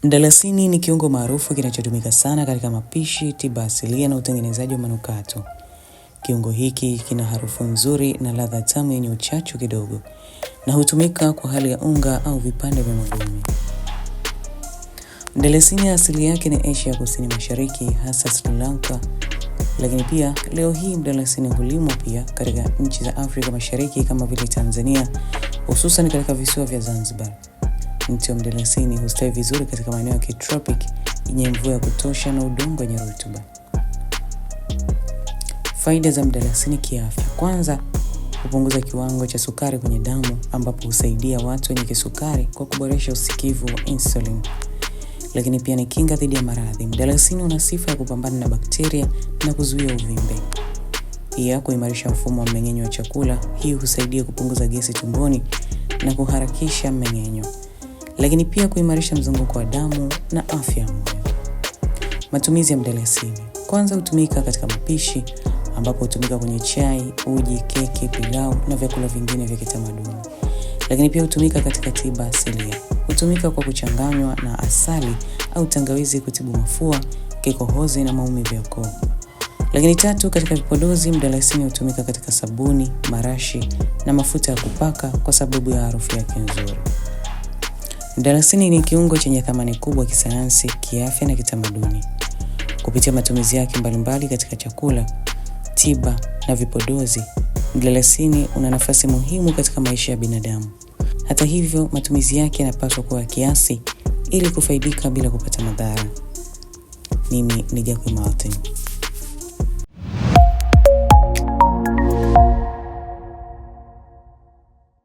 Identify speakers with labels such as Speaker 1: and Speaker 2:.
Speaker 1: Mdalasini ni kiungo maarufu kinachotumika sana katika mapishi, tiba asilia na utengenezaji wa manukato. Kiungo hiki kina harufu nzuri na ladha tamu yenye uchachu kidogo, na hutumika kwa hali ya unga au vipande vya magome. Mdalasini asili yake ni Asia Kusini Mashariki, hasa Sri Lanka, lakini pia leo hii mdalasini hulimwa pia katika nchi za Afrika Mashariki kama vile Tanzania, hususan katika visiwa vya Zanzibar. Mti wa mdalasini hustawi vizuri katika maeneo ya kitropik yenye mvua ya kutosha na udongo wenye rutuba. Faida za mdalasini kiafya. Kwanza, hupunguza kiwango cha sukari kwenye damu, ambapo husaidia watu wenye kisukari kwa kuboresha usikivu wa insulin. Lakini pia ni kinga dhidi ya maradhi. Mdalasini una sifa ya kupambana na bakteria na kuzuia uvimbe. Pia kuimarisha mfumo wa mmeng'enyo wa chakula. Hii husaidia kupunguza gesi tumboni na kuharakisha mmeng'enyo. Lakini pia kuimarisha mzunguko wa damu na afya ya moyo. Matumizi ya mdalasini. Kwanza, hutumika katika mapishi, ambapo hutumika kwenye chai, uji, keki, pilau na vyakula vingine vya kitamaduni. Lakini pia hutumika katika tiba asilia. Hutumika kwa kuchanganywa na asali au tangawizi kutibu mafua, kikohozi na maumivu ya koo. Lakini tatu, katika vipodozi mdalasini hutumika katika sabuni, marashi na mafuta ya kupaka kwa sababu ya harufu yake nzuri. Mdalasini ni kiungo chenye thamani kubwa kisayansi, kiafya na kitamaduni. Kupitia matumizi yake mbalimbali katika chakula, tiba na vipodozi, mdalasini una nafasi muhimu katika maisha ya binadamu. Hata hivyo, matumizi yake yanapaswa kuwa kiasi ili kufaidika bila kupata madhara. Mimi ni Jackie Martin.